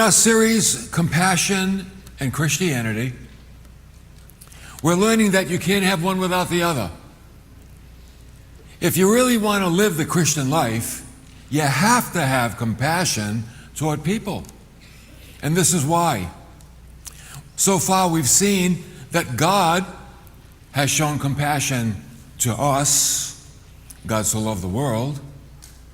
our series, Compassion and Christianity, we're learning that you can't have one without the other. If you really want to live the Christian life, you have to have compassion toward people. And this is why. So far we've seen that God has shown compassion to us. God so loved the world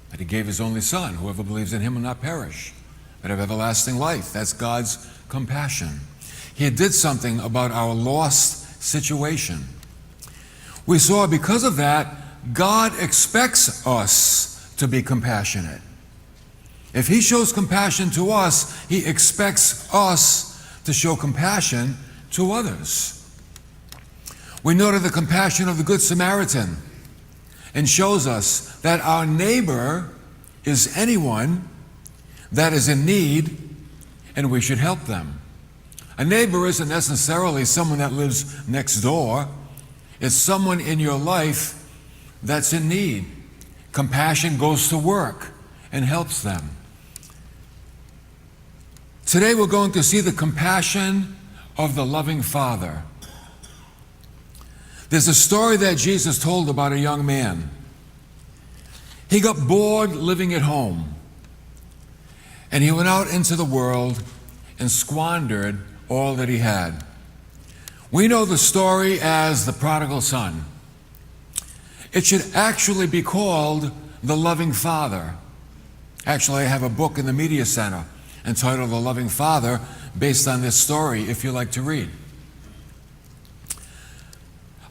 that he gave his only Son. Whoever believes in him will not perish, but have everlasting life. That's God's compassion. He did something about our lost situation. We saw because of that, God expects us to be compassionate. If he shows compassion to us, he expects us to show compassion to others. We noted the compassion of the Good Samaritan and shows us that our neighbor is anyone that is in need and we should help them. A neighbor isn't necessarily someone that lives next door. It's someone in your life that's in need. Compassion goes to work and helps them. Today we're going to see the compassion of the loving Father. There's a story that Jesus told about a young man. He got bored living at home, and he went out into the world and squandered all that he had. We know the story as the prodigal son. It should actually be called The Loving Father. Actually, I have a book in the Media Center entitled The Loving Father, based on this story, if you like to read.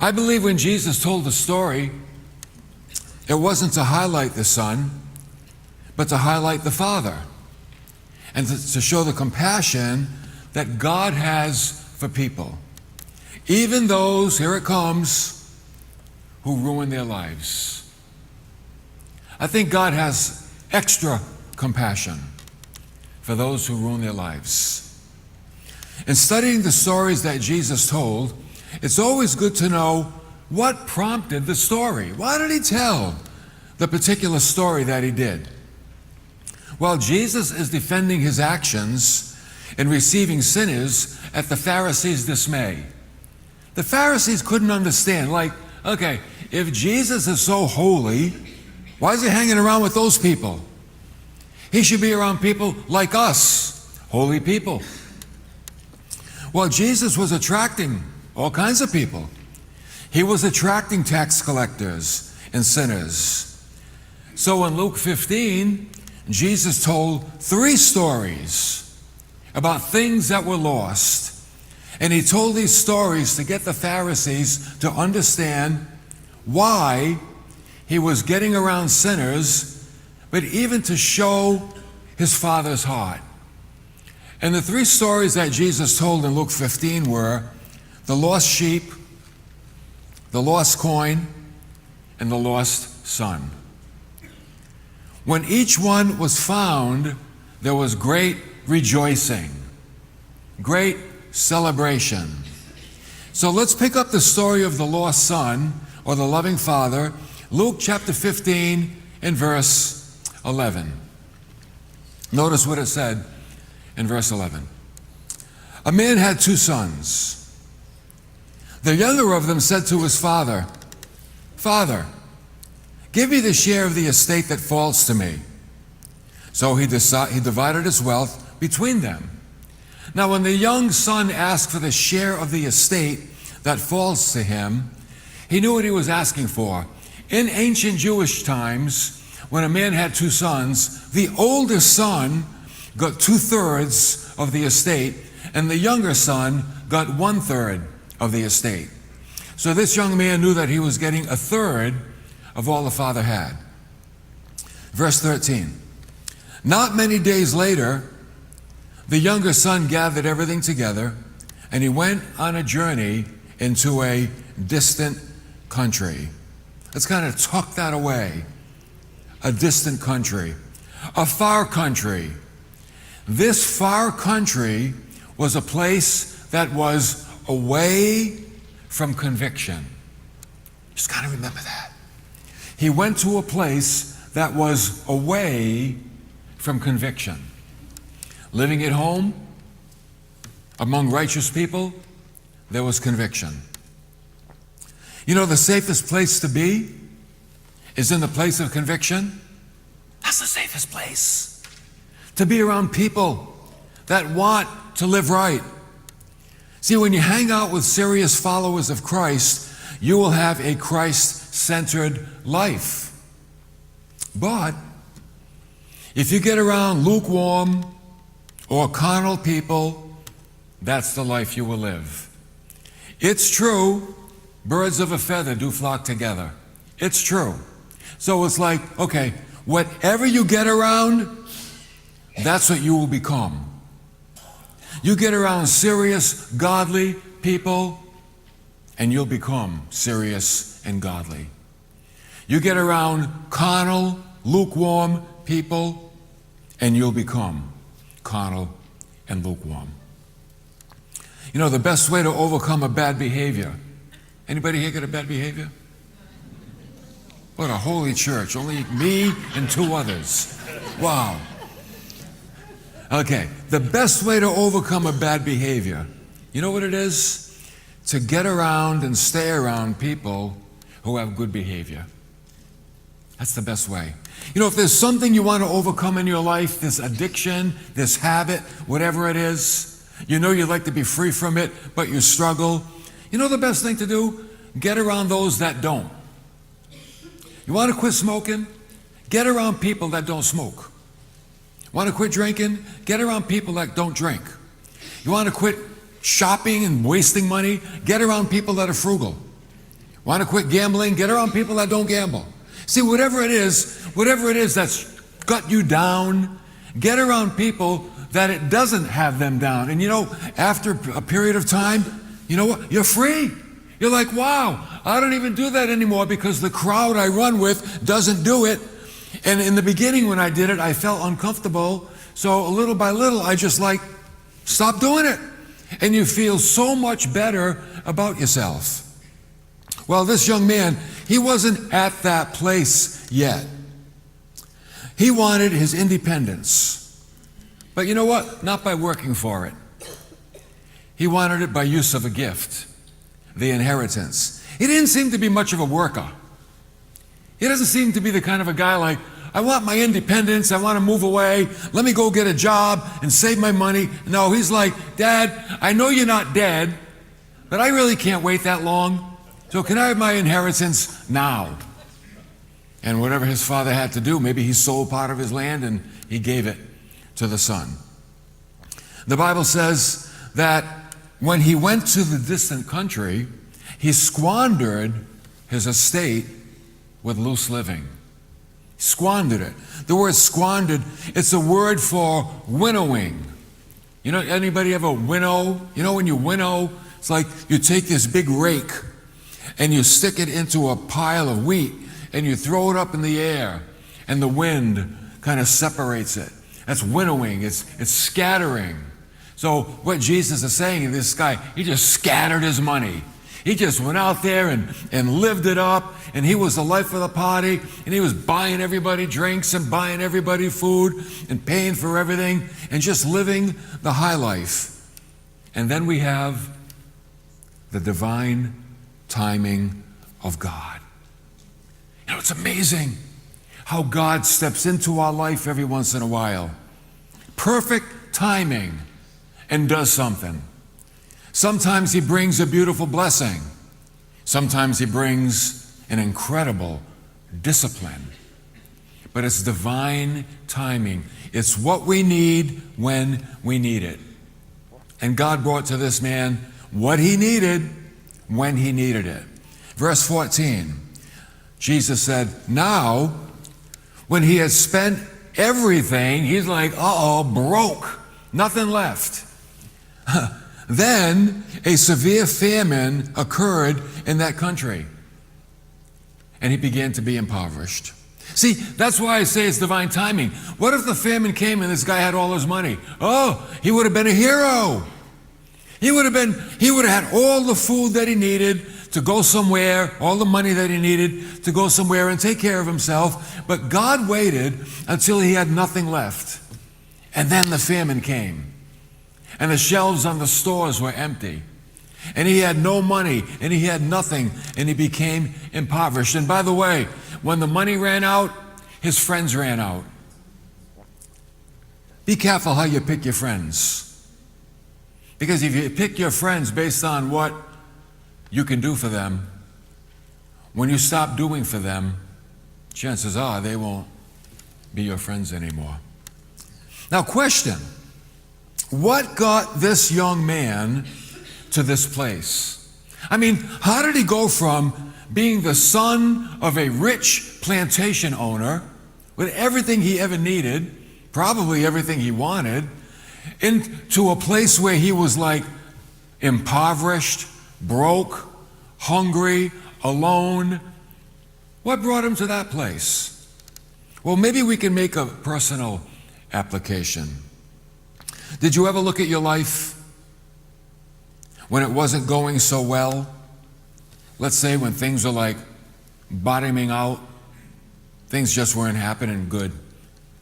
I believe when Jesus told the story, it wasn't to highlight the son, but to highlight the father, and to show the compassion that God has for people, even those, here it comes, who ruin their lives. I think God has extra compassion for those who ruin their lives. In studying the stories that Jesus told, it's always good to know what prompted the story. Why did he tell the particular story that he did? Well, Jesus is defending his actions in receiving sinners at the Pharisees' dismay. The Pharisees couldn't understand, okay, if Jesus is so holy, why is he hanging around with those people? He should be around people like us, holy people. Well, Jesus was attracting all kinds of people. He was attracting tax collectors and sinners. So in Luke 15, Jesus told 3 stories about things that were lost. And he told these stories to get the Pharisees to understand why he was getting around sinners, but even to show his Father's heart. And the 3 stories that Jesus told in Luke 15 were the lost sheep, the lost coin, and the lost son. When each one was found, there was great rejoicing, great celebration. So let's pick up the story of the lost son, or the loving Father, Luke chapter 15 and verse 11. Notice what it said in verse 11. A man had 2 sons. The younger of them said to his father, "Father, give me the share of the estate that falls to me." So he divided his wealth between them. Now when the young son asked for the share of the estate that falls to him, he knew what he was asking for. In ancient Jewish times, when a man had 2 sons, the older son got 2/3 of the estate, and the younger son got 1/3 of the estate. So this young man knew that he was getting 1/3 of all the father had. Verse 13. Not many days later, the younger son gathered everything together, and he went on a journey into a distant country. Let's kind of tuck that away. A distant country. A far country. This far country was a place that was away from conviction. Just got to remember that. He went to a place that was away from conviction. Living at home, among righteous people, there was conviction. You know, the safest place to be is in the place of conviction. That's the safest place. To be around people that want to live right. See, when you hang out with serious followers of Christ, you will have a Christ-centered life. But if you get around lukewarm or carnal people, that's the life you will live. It's true, birds of a feather do flock together. It's true. So it's like, okay, whatever you get around, that's what you will become. You get around serious, godly people, and you'll become serious and godly. You get around carnal, lukewarm people, and you'll become carnal and lukewarm. You know, the best way to overcome a bad behavior. Anybody here got a bad behavior? What a holy church. Only me and two others. Wow. Okay, the best way to overcome a bad behavior, you know what it is? To get around and stay around people who have good behavior. That's the best way. You know, if there's something you want to overcome in your life, this addiction, this habit, whatever it is, you know you'd like to be free from it, but you struggle, you know the best thing to do? Get around those that don't. You want to quit smoking? Get around people that don't smoke. Want to quit drinking? Get around people that don't drink. You want to quit shopping and wasting money? Get around people that are frugal. Want to quit gambling? Get around people that don't gamble. See, whatever it is that's got you down, get around people that it doesn't have them down. And you know, after a period of time, you know what? You're free. You're like, wow, I don't even do that anymore because the crowd I run with doesn't do it. And in the beginning when I did it, I felt uncomfortable. So little by little, I just stop doing it. And you feel so much better about yourself. Well, this young man, he wasn't at that place yet. He wanted his independence. But you know what? Not by working for it. He wanted it by use of a gift, the inheritance. He didn't seem to be much of a worker. He doesn't seem to be the kind of a guy like, I want my independence, I want to move away, let me go get a job and save my money. No, he's like, Dad, I know you're not dead, but I really can't wait that long. So can I have my inheritance now? And whatever his father had to do, maybe he sold part of his land and he gave it to the son. The Bible says that when he went to the distant country, he squandered his estate with loose living. Squandered it. The word squandered, it's a word for winnowing. You know, anybody ever winnow? You know when you winnow, it's like you take this big rake and you stick it into a pile of wheat and you throw it up in the air and the wind kind of separates it. That's winnowing. It's scattering. So what Jesus is saying, this guy, he just scattered his money. He just went out there and lived it up, and he was the life of the party, and he was buying everybody drinks and buying everybody food and paying for everything and just living the high life. And then we have the divine timing of God. You know, it's amazing how God steps into our life every once in a while. Perfect timing, and does something. Sometimes he brings a beautiful blessing. Sometimes he brings an incredible discipline. But it's divine timing. It's what we need when we need it. And God brought to this man what he needed when he needed it. Verse 14, Jesus said, now, when he had spent everything, he's like, broke, nothing left. Then a severe famine occurred in that country, and he began to be impoverished. See, that's why I say it's divine timing. What if the famine came and this guy had all his money? Oh, he would have been a hero. He would have had all the food that he needed to go somewhere, all the money that he needed to go somewhere and take care of himself. But God waited until he had nothing left. And then the famine came. And the shelves on the stores were empty. And he had no money, and he had nothing, and he became impoverished. And by the way, when the money ran out, his friends ran out. Be careful how you pick your friends. Because if you pick your friends based on what you can do for them, when you stop doing for them, chances are they won't be your friends anymore. Now, question. What got this young man to this place? I mean, how did he go from being the son of a rich plantation owner with everything he ever needed, probably everything he wanted, into a place where he was like impoverished, broke, hungry, alone? What brought him to that place? Well, maybe we can make a personal application. Did you ever look at your life when it wasn't going so well? Let's say when things were like bottoming out, things just weren't happening good.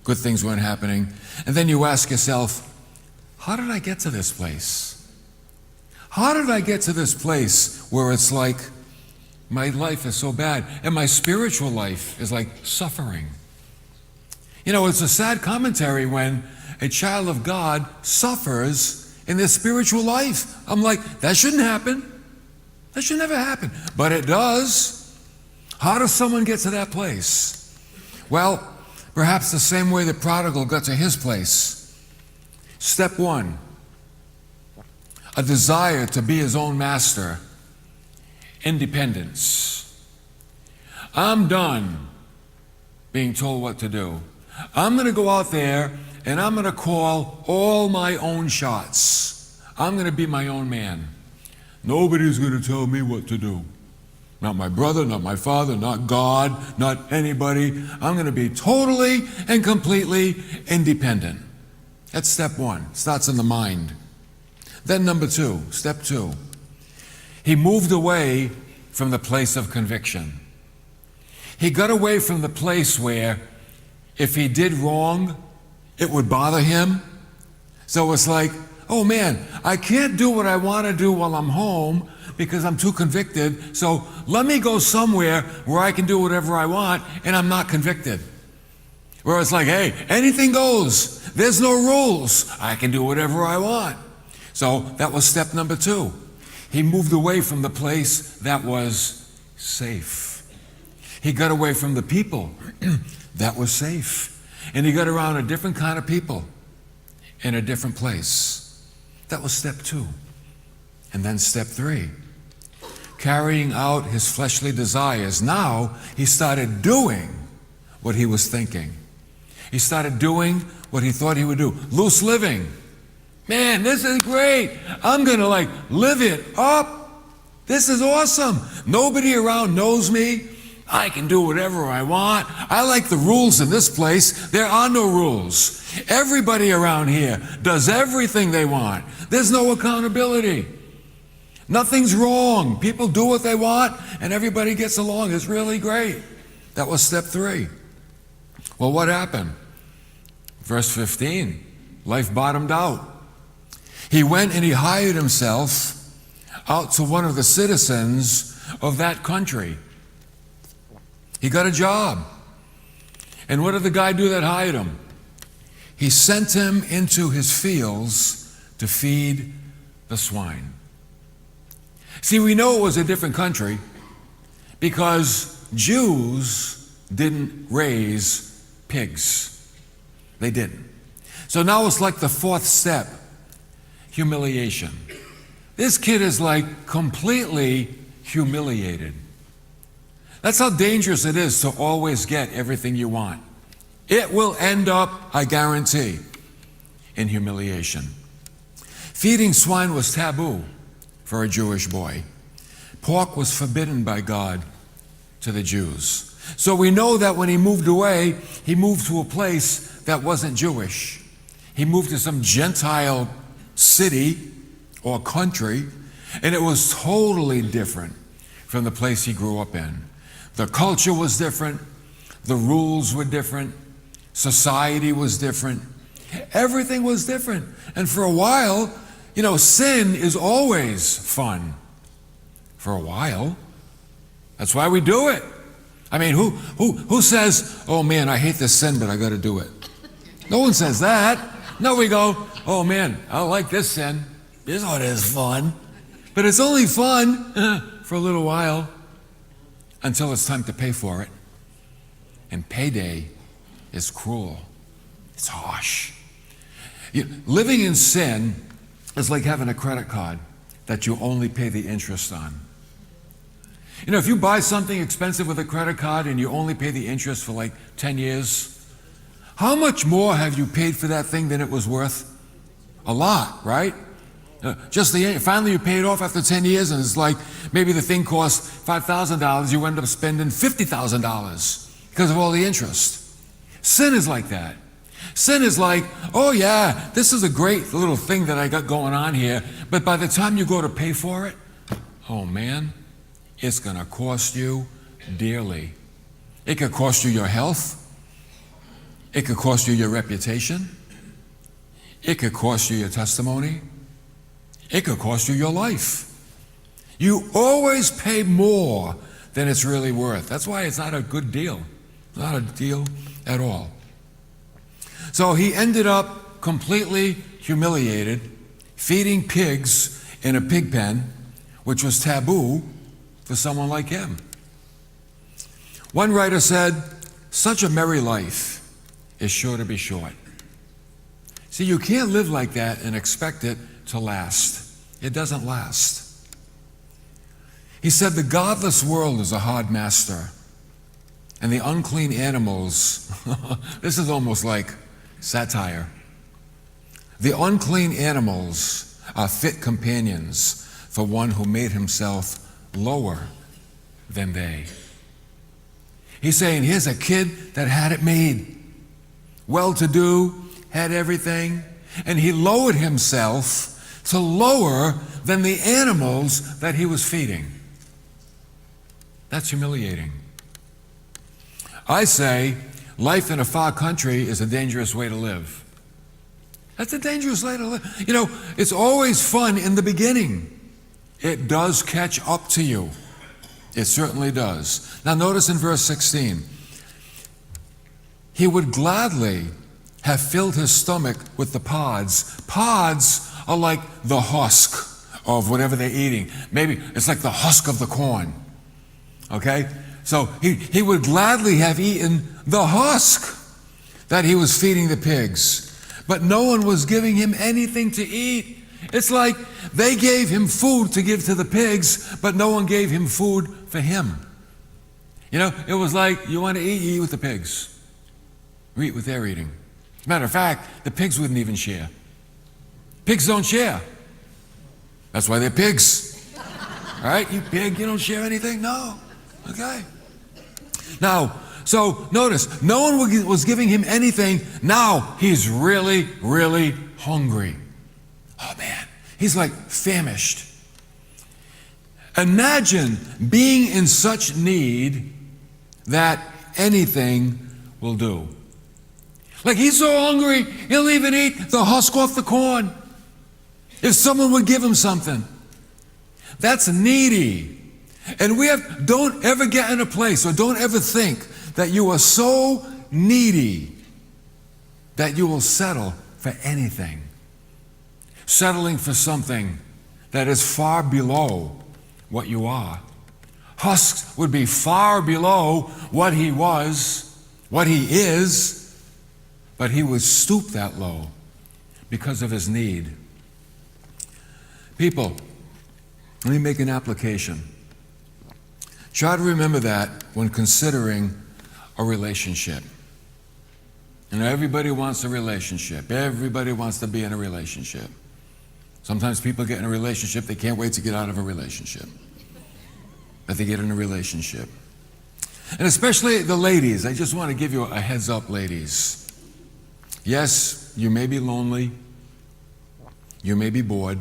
Good things weren't happening. And then you ask yourself, how did I get to this place? How did I get to this place where it's like my life is so bad and my spiritual life is like suffering? You know, it's a sad commentary when a child of God suffers in their spiritual life. I'm like, that shouldn't happen. That should never happen. But it does. How does someone get to that place? Well, perhaps the same way the prodigal got to his place. Step one, a desire to be his own master. Independence. I'm done being told what to do. I'm going to go out there and I'm going to call all my own shots. I'm going to be my own man. Nobody's going to tell me what to do. Not my brother, not my father, not God, not anybody. I'm going to be totally and completely independent. That's step one. Starts in the mind. Then number two, step two. He moved away from the place of conviction. He got away from the place where if he did wrong, it would bother him. So it's like, oh man, I can't do what I want to do while I'm home because I'm too convicted. So let me go somewhere where I can do whatever I want and I'm not convicted. Where it's like, hey, anything goes. There's no rules. I can do whatever I want. So that was step number two. He moved away from the place that was safe. He got away from the people that was safe. And he got around a different kind of people in a different place. That was step two. And then step three, carrying out his fleshly desires. Now he started doing what he was thinking. He started doing what he thought he would do. Loose living. Man, this is great. I'm going to like live it up. This is awesome. Nobody around knows me. I can do whatever I want. I like the rules in this place. There are no rules. Everybody around here does everything they want. There's no accountability. Nothing's wrong. People do what they want and everybody gets along. It's really great. That was step three. Well, what happened? Verse 15, life bottomed out. He went and he hired himself out to one of the citizens of that country. He got a job. And what did the guy do that hired him? He sent him into his fields to feed the swine. See, we know it was a different country because Jews didn't raise pigs. They didn't. So now it's like the fourth step, humiliation. This kid is like completely humiliated. That's how dangerous it is to always get everything you want. It will end up, I guarantee, in humiliation. Feeding swine was taboo for a Jewish boy. Pork was forbidden by God to the Jews. So we know that when he moved away, he moved to a place that wasn't Jewish. He moved to some Gentile city or country, and it was totally different from the place he grew up in. The culture was different, the rules were different, society was different, Everything was different. And for a while, sin is always fun. For a while. That's why we do it. I mean, who says, oh man, I hate this sin, but I got to do it? No one says that. No, we go, oh man, I like this sin. This one is fun. But it's only fun for a little while until it's time to pay for it. And payday is cruel. It's harsh. Living in sin is like having a credit card that you only pay the interest on. If you buy something expensive with a credit card and you only pay the interest for like 10 years, how much more have you paid for that thing than it was worth? A lot, right? Finally you pay it off after 10 years and it's like maybe the thing costs $5,000, you end up spending $50,000 because of all the interest. Sin is like that. Sin is like, oh yeah, this is a great little thing that I got going on here, but by the time you go to pay for it, oh man, it's going to cost you dearly. It could cost you your health. It could cost you your reputation. It could cost you your testimony. It could cost you your life. You always pay more than it's really worth. That's why it's not a good deal. It's not a deal at all. So he ended up completely humiliated, feeding pigs in a pig pen, which was taboo for someone like him. One writer said, such a merry life is sure to be short. See, you can't live like that and expect it to last. It doesn't last. He said, the godless world is a hard master, and the unclean animals, this is almost like satire. The unclean animals are fit companions for one who made himself lower than they. He's saying, here's a kid that had it made. Well-to-do, had everything, and he lowered himself to lower than the animals that he was feeding. That's humiliating. I say, life in a far country is a dangerous way to live. That's a dangerous way to live. It's always fun in the beginning. It does catch up to you. It certainly does. Now notice in verse 16, he would gladly have filled his stomach with the pods. Pods are like the husk of whatever they're eating. Maybe it's like the husk of the corn. Okay? So he would gladly have eaten the husk that he was feeding the pigs. But no one was giving him anything to eat. It's like they gave him food to give to the pigs, but no one gave him food for him. It was like, you want to eat, you eat with the pigs. You eat what they're eating. As a matter of fact, the pigs wouldn't even share. Pigs don't share. That's why they're pigs. All right, you pig, you don't share anything? No. Okay. Now, so notice, no one was giving him anything. Now he's really, really hungry. Oh man, he's like famished. Imagine being in such need that anything will do. Like he's so hungry, he'll even eat the husk off the corn. If someone would give him something. That's needy. And don't ever get in a place or don't ever think that you are so needy that you will settle for anything. Settling for something that is far below what you are. Husks would be far below what he was, what he is, but he would stoop that low because of his need. People, let me make an application. Try to remember that when considering a relationship. Everybody wants a relationship. Everybody wants to be in a relationship. Sometimes people get in a relationship, they can't wait to get out of a relationship. But they get in a relationship. And especially the ladies, I just want to give you a heads up, ladies. Yes, you may be lonely. You may be bored.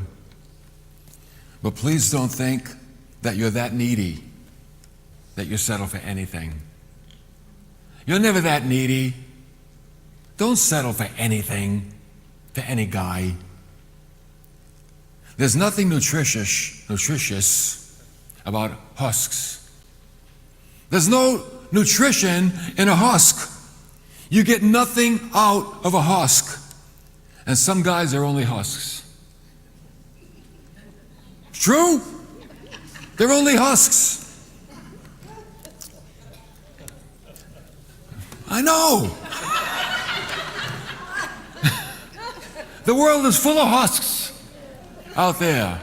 But please don't think that you're that needy that you settle for anything. You're never that needy. Don't settle for anything to any guy. There's nothing nutritious about husks. There's no nutrition in a husk. You get nothing out of a husk. And some guys are only husks. True? They're only husks. I know. The world is full of husks out there.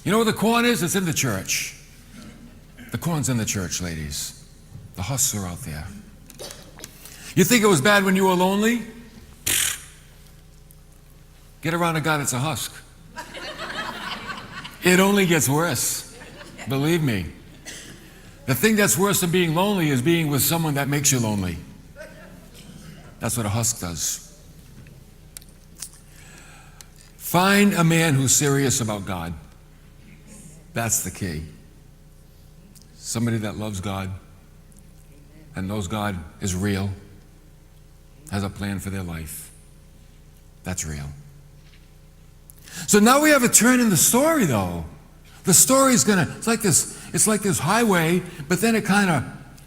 You know where the corn is? It's in the church. The corn's in the church, ladies. The husks are out there. You think it was bad when you were lonely? Get around a guy that's a husk. It only gets worse. Believe me. The thing that's worse than being lonely is being with someone that makes you lonely. That's what a husk does. Find a man who's serious about God. That's the key. Somebody that loves God and knows God is real, has a plan for their life. That's real. So now we have a turn in the story, though. The story's it's like this highway, but then it kind of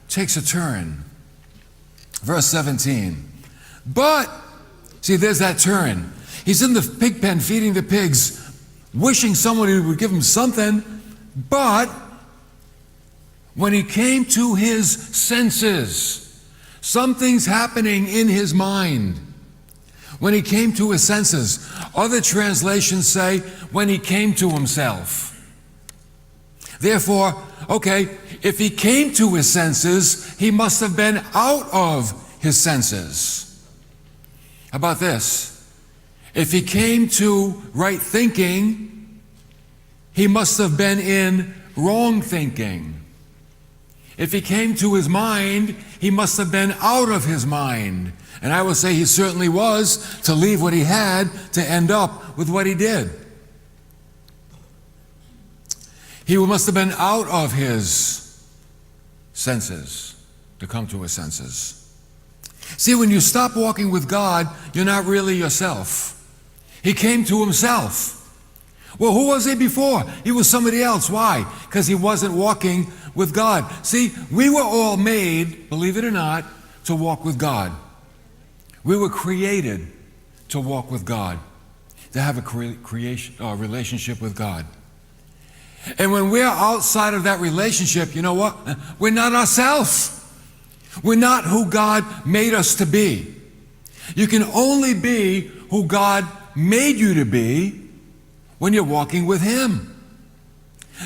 takes a turn. Verse 17. But, see, there's that turn. He's in the pig pen feeding the pigs, wishing somebody would give him something, but when he came to his senses, something's happening in his mind. When he came to his senses. Other translations say, when he came to himself. Therefore, okay, if he came to his senses, he must have been out of his senses. How about this? If he came to right thinking, he must have been in wrong thinking. If he came to his mind, he must have been out of his mind. And I would say he certainly was, to leave what he had to end up with what he did. He must have been out of his senses to come to his senses. See, when you stop walking with God, you're not really yourself. He came to himself. Well, who was he before? He was somebody else. Why? Because he wasn't walking with God. See, we were all made, believe it or not, to walk with God. We were created to walk with God, to have a relationship with God. And when we're outside of that relationship, you know what? We're not ourselves. We're not who God made us to be. You can only be who God made you to be when you're walking with Him.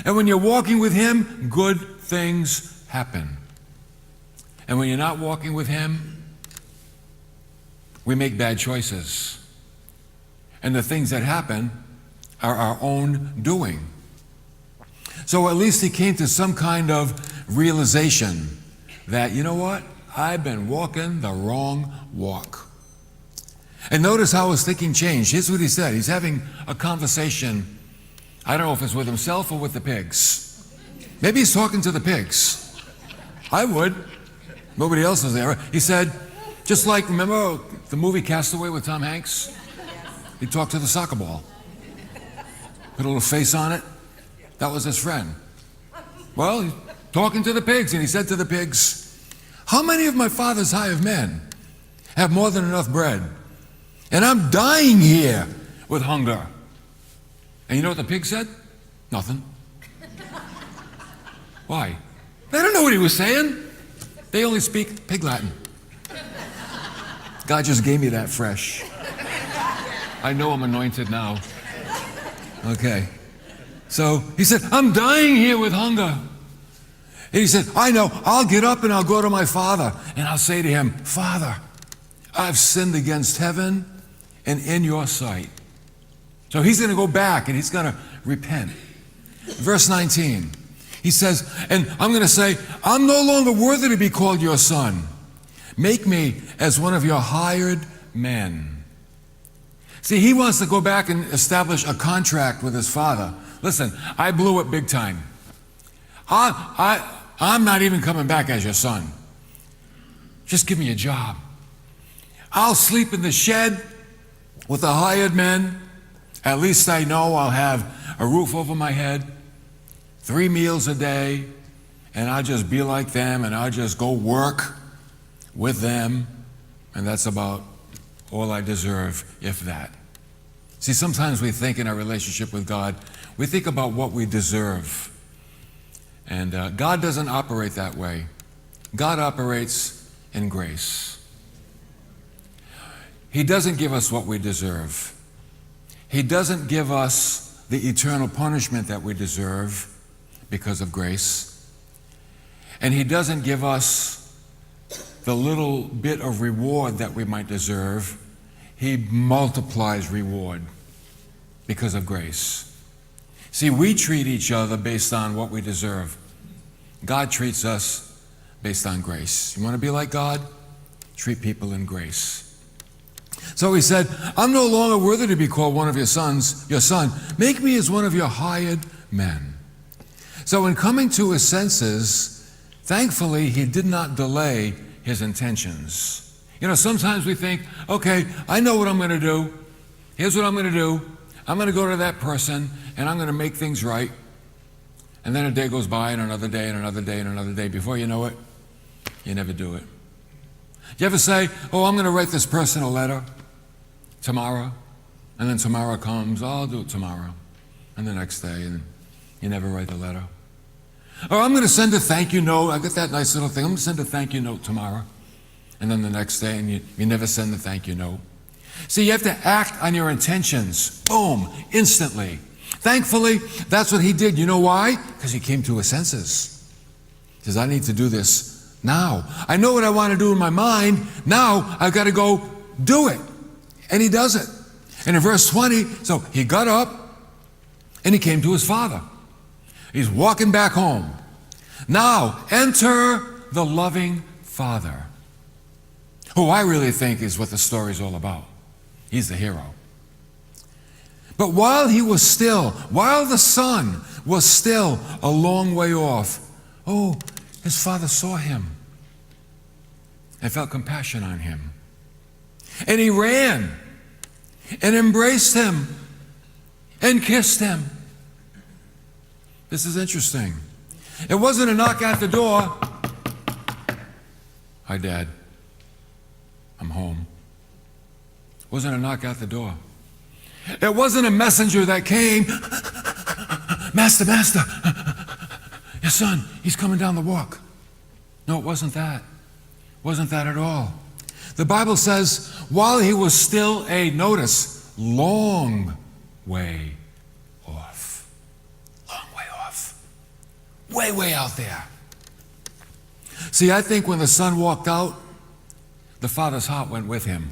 And when you're walking with Him, good things happen. And when you're not walking with Him, we make bad choices. And the things that happen are our own doing. So at least he came to some kind of realization that, you know what? I've been walking the wrong walk. And notice how his thinking changed. Here's what he said. He's having a conversation. I don't know if it's with himself or with the pigs. Maybe he's talking to the pigs. I would. Nobody else was there. He said, just like, remember the movie Castaway with Tom Hanks? He talked to the soccer ball. Put a little face on it. That was his friend. Well, he's talking to the pigs, and he said to the pigs, how many of my father's hired men have more than enough bread? And I'm dying here with hunger. And you know what the pig said? Nothing. Why? They don't know what he was saying. They only speak pig Latin. God just gave me that fresh. I know I'm anointed now. Okay. So he said, I'm dying here with hunger. And he said, I know, I'll get up and I'll go to my father and I'll say to him, Father, I've sinned against heaven and in your sight. So he's going to go back and he's going to repent. Verse 19, he says, and I'm going to say, I'm no longer worthy to be called your son. Make me as one of your hired men. See, he wants to go back and establish a contract with his father. Listen, I blew it big time. I'm not even coming back as your son. Just give me a job. I'll sleep in the shed. With the hired men, at least I know I'll have a roof over my head, 3 meals a day, and I'll just be like them, and I'll just go work with them, and that's about all I deserve, if that. See, sometimes we think in our relationship with God, we think about what we deserve. And God doesn't operate that way. God operates in grace. He doesn't give us what we deserve. He doesn't give us the eternal punishment that we deserve because of grace. And He doesn't give us the little bit of reward that we might deserve. He multiplies reward because of grace. See, we treat each other based on what we deserve. God treats us based on grace. You want to be like God? Treat people in grace. So He said, I'm no longer worthy to be called one of your sons, your son. Make me as one of your hired men. So in coming to His senses, thankfully, He did not delay His intentions. You know, sometimes we think, okay, I know what I'm going to do. Here's what I'm going to do. I'm going to go to that person, and I'm going to make things right. And then a day goes by, and another day, and another day, and another day. Before you know it, you never do it. You ever say, oh, I'm going to write this person a letter tomorrow, and then tomorrow comes, oh, I'll do it tomorrow, and the next day, and you never write the letter. Or I'm going to send a thank you note. I got that nice little thing. I'm going to send a thank you note tomorrow, and then the next day, and you never send the thank you note. See, you have to act on your intentions. Boom, instantly. Thankfully, that's what He did. You know why? Because He came to His senses. He says, I need to do this now. I know what I want to do in my mind. Now I've got to go do it. And He does it. And in verse 20, so He got up and He came to His father. He's walking back home. Now enter the loving Father, who I really think is what the story's all about. He's the hero. But while the son was still a long way off, oh, his father saw him and felt compassion on him. And he ran and embraced him and kissed him. This is interesting. It wasn't a knock at the door. Hi, Dad. I'm home. It wasn't a knock at the door. It wasn't a messenger that came. Master, your son, he's coming down the walk. No, it wasn't that. It wasn't that at all. The Bible says, while he was still notice, long way off. Long way off. Way out there. See, I think when the son walked out, the father's heart went with him.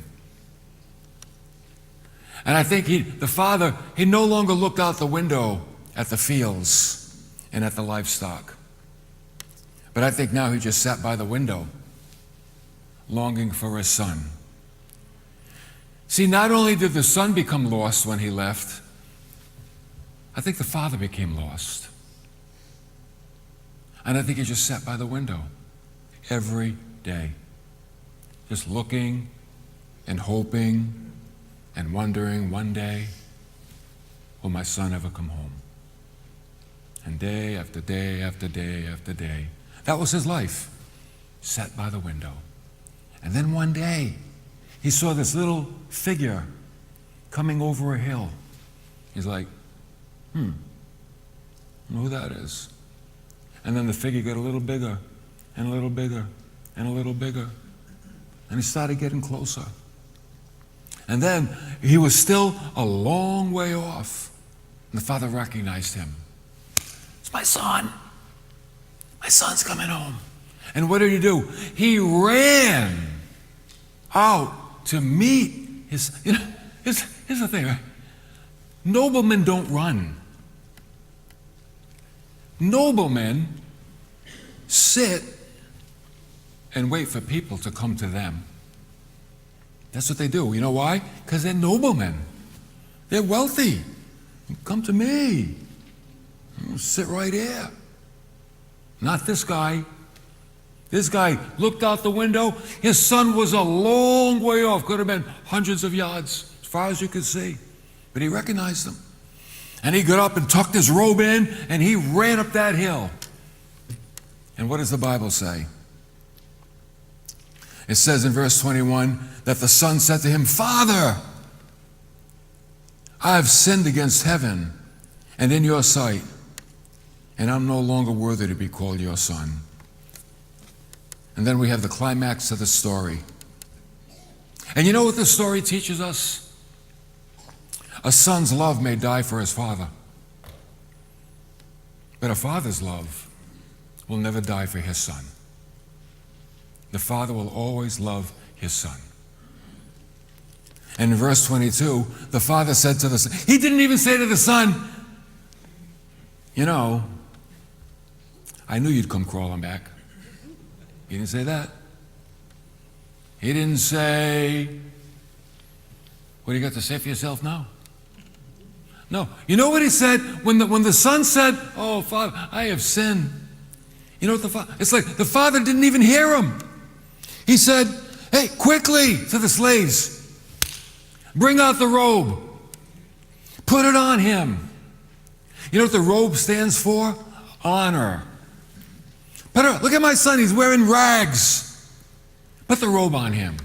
And I think the father no longer looked out the window at the fields and at the livestock. But I think now he just sat by the window, longing for his son. See, not only did the son become lost when he left, I think the father became lost. And I think he just sat by the window every day, just looking and hoping and wondering, one day, will my son ever come home? And day after day after day after day, that was his life, sat by the window. And then one day, he saw this little figure coming over a hill. He's like, I don't know who that is. And then the figure got a little bigger, and a little bigger, and a little bigger. And he started getting closer. And then he was still a long way off. And the father recognized him. It's my son. My son's coming home. And what did he do? He ran out to meet his, here's the thing, right? Noblemen don't run. Noblemen sit and wait for people to come to them. That's what they do. You know why? Because they're noblemen. They're wealthy. Come to me. Sit right here. Not this guy. This guy looked out the window. His son was a long way off. Could have been hundreds of yards far as you could see. But he recognized them. And he got up and tucked his robe in, and he ran up that hill. And what does the Bible say? It says in verse 21 that the son said to him, Father, I have sinned against heaven and in your sight, and I'm no longer worthy to be called your son. And then we have the climax of the story. And you know what the story teaches us? A son's love may die for his father, but a father's love will never die for his son. The father will always love his son. And in verse 22, the father said to the son, he didn't even say to the son, you know, I knew you'd come crawling back. He didn't say that. He didn't say, what do you got to say for yourself now? No. You know what he said? When the son said, oh, Father, I have sinned. You know what the father, it's like the father didn't even hear him. He said, hey, quickly to the slaves, bring out the robe, put it on him. You know what the robe stands for? Honor. Look at my son, he's wearing rags. Put the robe on him.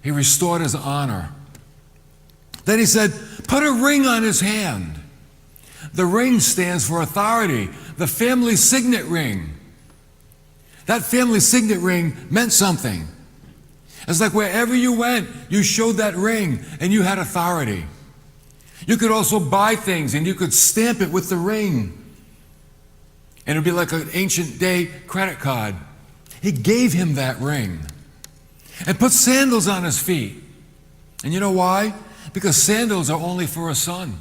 He restored his honor. Then he said, put a ring on his hand. The ring stands for authority, the family signet ring. That family signet ring meant something. It's like wherever you went, you showed that ring and you had authority. You could also buy things and you could stamp it with the ring. And it would be like an ancient day credit card. He gave him that ring and put sandals on his feet. And you know why? Because sandals are only for a son.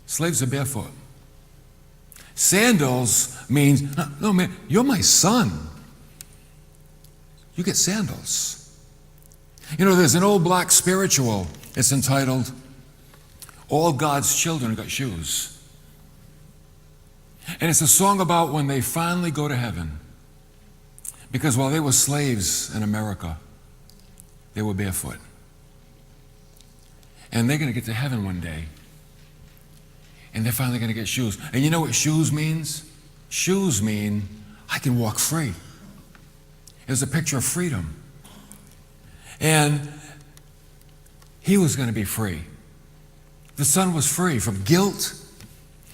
Slaves are barefoot. Sandals means, no man, you're my son. You get sandals. You know, there's an old black spiritual. It's entitled, All God's Children Got Shoes. And it's a song about when they finally go to heaven. Because while they were slaves in America, they were barefoot. And they're going to get to heaven one day. And they're finally going to get shoes. And you know what shoes means? Shoes mean I can walk free. It's a picture of freedom. And he was going to be free. The son was free from guilt,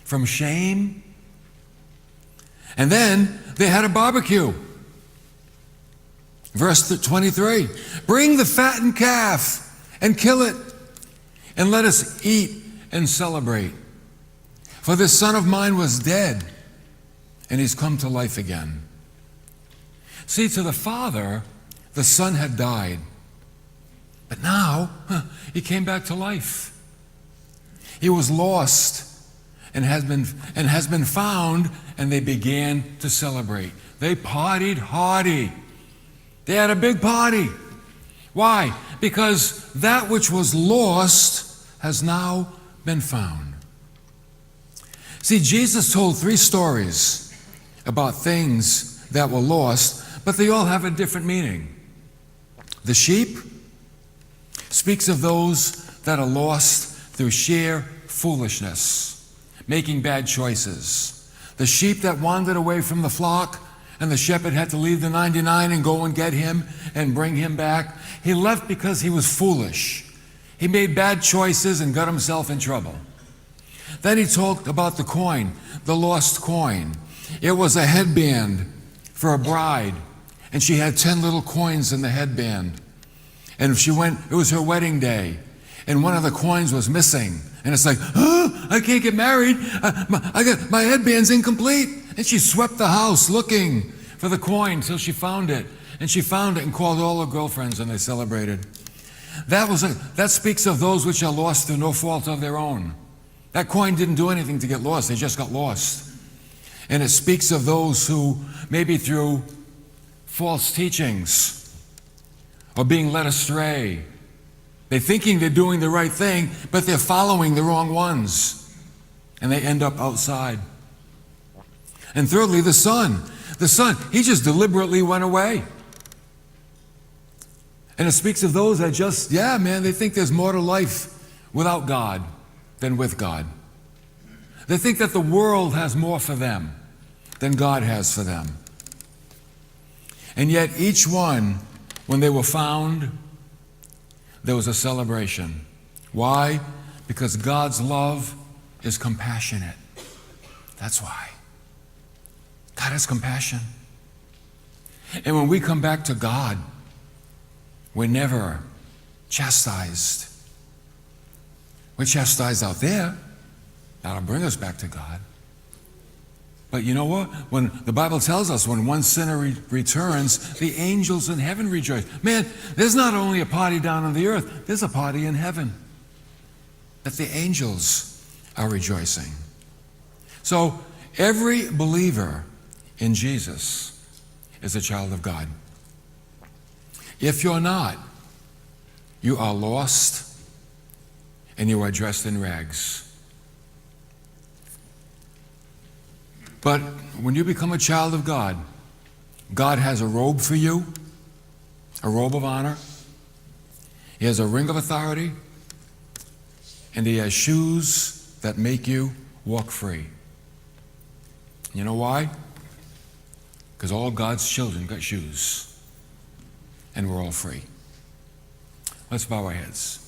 from shame. And then they had a barbecue. Verse 23, bring the fattened calf and kill it, and let us eat and celebrate. For this son of mine was dead, and he's come to life again. See, to the father, the son had died. But now, he came back to life. He was lost and has been found, and they began to celebrate. They partied hardy. They had a big party. Why? Because that which was lost has now been found. See, Jesus told 3 stories about things that were lost, but they all have a different meaning. The sheep speaks of those that are lost through sheer foolishness, making bad choices. The sheep that wandered away from the flock, and the shepherd had to leave the 99 and go and get him and bring him back. He left because he was foolish. He made bad choices and got himself in trouble. Then he talked about the coin, the lost coin. It was a headband for a bride, and she had 10 little coins in the headband. And if she went, it was her wedding day, and one of the coins was missing. And it's like, I can't get married. My headband's incomplete. And she swept the house looking for the coin till she found it. And she found it and called all her girlfriends, and they celebrated. That speaks of those which are lost through no fault of their own. That coin didn't do anything to get lost. They just got lost. And it speaks of those who, maybe through false teachings or being led astray, they're thinking they're doing the right thing, but they're following the wrong ones. And they end up outside. And thirdly, the son. The son, he just deliberately went away. And it speaks of those that just, they think there's more to life without God than with God. They think that the world has more for them than God has for them. And yet each one, when they were found, there was a celebration. Why? Because God's love is compassionate. That's why. God has compassion. And when we come back to God, we're never chastised. We're chastised out there. That'll bring us back to God. But you know what? When the Bible tells us when one sinner returns, the angels in heaven rejoice. Man, there's not only a party down on the earth, there's a party in heaven. That the angels are rejoicing. So every believer in Jesus is a child of God. If you're not, you are lost and you are dressed in rags. But when you become a child of God, God has a robe for you, a robe of honor. He has a ring of authority, and He has shoes that make you walk free. You know why? Because all God's children got shoes, and we're all free. Let's bow our heads.